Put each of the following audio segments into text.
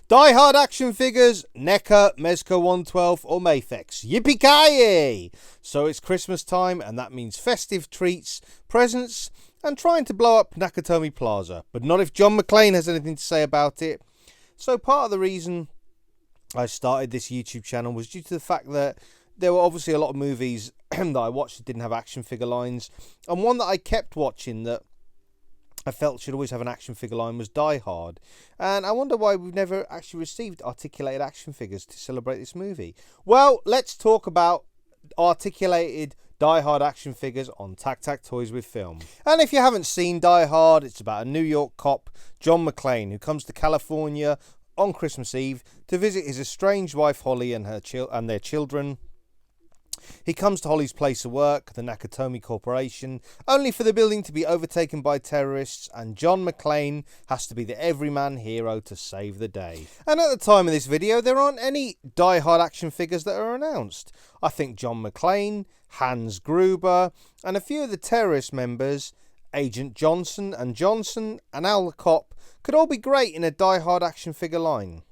Die Hard action figures, Neca, Mezco 112 or Mafex. Yippee-ki-yay! So it's Christmas time and that means festive treats, presents and trying to blow up Nakatomi Plaza. But not if John McClane has anything to say about it. So part of the reason I started this YouTube channel was due to the fact that there were obviously a lot of movies that I watched that didn't have action figure lines. And one that I kept watching that I felt should always have an action figure line was Die Hard. And I wonder why we've never actually received articulated action figures to celebrate this movie. Well, let's talk about articulated Die Hard action figures on Tac Tac Toys with Film. And if you haven't seen Die Hard, it's about a New York cop, John McClane, who comes to California on Christmas Eve to visit his estranged wife Holly and their children. He comes to Holly's place of work, the Nakatomi Corporation, only for the building to be overtaken by terrorists, and John McClane has to be the everyman hero to save the day. And at the time of this video, there aren't any Die Hard action figures that are announced. I think John McClane, Hans Gruber, and a few of the terrorist members, Agent Johnson, and Al the Cop, could all be great in a Die Hard action figure line.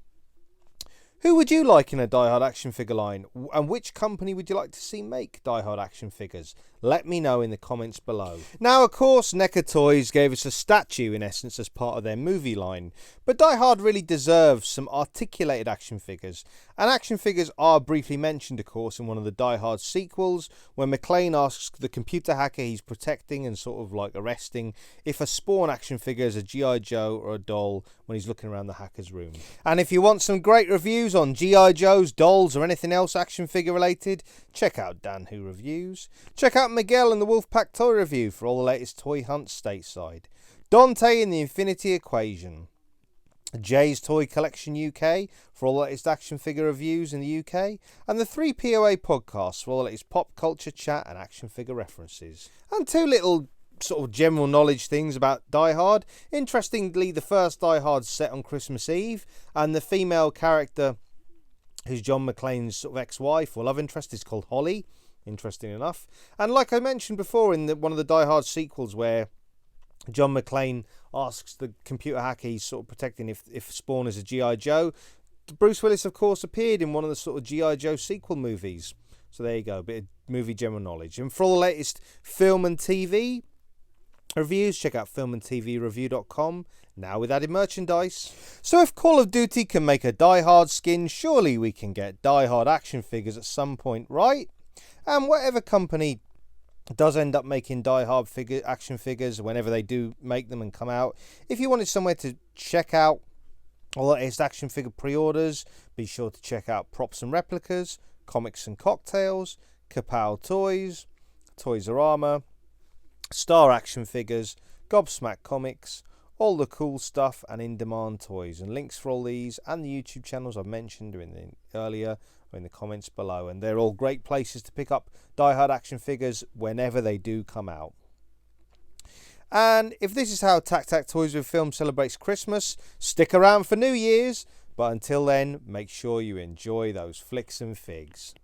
Who would you like in a Die Hard action figure line? And which company would you like to see make Die Hard action figures? Let me know in the comments below. Now, of course, Neca Toys gave us a statue, in essence, as part of their movie line. But Die Hard really deserves some articulated action figures. And action figures are briefly mentioned, of course, in one of the Die Hard sequels, when McClane asks the computer hacker he's protecting and sort of like arresting if a Spawn action figure is a G.I. Joe or a doll when he's looking around the hacker's room. And if you want some great reviews on G.I. Joes, dolls or anything else action figure related, check out Dan Who Reviews. Check out Miguel and the Wolfpack Toy Review for all the latest toy hunts stateside. Dante in the Infinity Equation. Jay's Toy Collection UK for all the latest action figure reviews in the UK. And the 3POA podcasts for all the latest pop culture chat and action figure references. And two little sort of general knowledge things about Die Hard. Interestingly, the first Die Hard set on Christmas Eve, and the female character who's John McClane's sort of ex-wife or love interest is called Holly. Interesting enough. And like I mentioned before in one of the Die Hard sequels where John McClane asks the computer hacker he's sort of protecting if Spawn is a G.I. Joe, Bruce Willis, of course, appeared in one of the sort of G.I. Joe sequel movies. So there you go, a bit of movie general knowledge. And for all the latest film and TV reviews, check out filmandtvreview.com, now with added merchandise. So if Call of Duty can make a Die Hard skin, surely we can get Die Hard action figures at some point, right? And whatever company does end up making Die Hard action figures, whenever they do make them and come out, if you wanted somewhere to check out all the latest action figure pre-orders, be sure to check out Props and Replicas, Comics and Cocktails, Kapow Toys, Toys R Us, Star Action Figures, Gobsmack Comics, all the cool stuff and in-demand toys. And links for all these and the YouTube channels I've mentioned earlier are in the comments below. And they're all great places to pick up Die Hard action figures whenever they do come out. And if this is how Tac Tac Toys with Film celebrates Christmas, stick around for New Year's. But until then, make sure you enjoy those flicks and figs.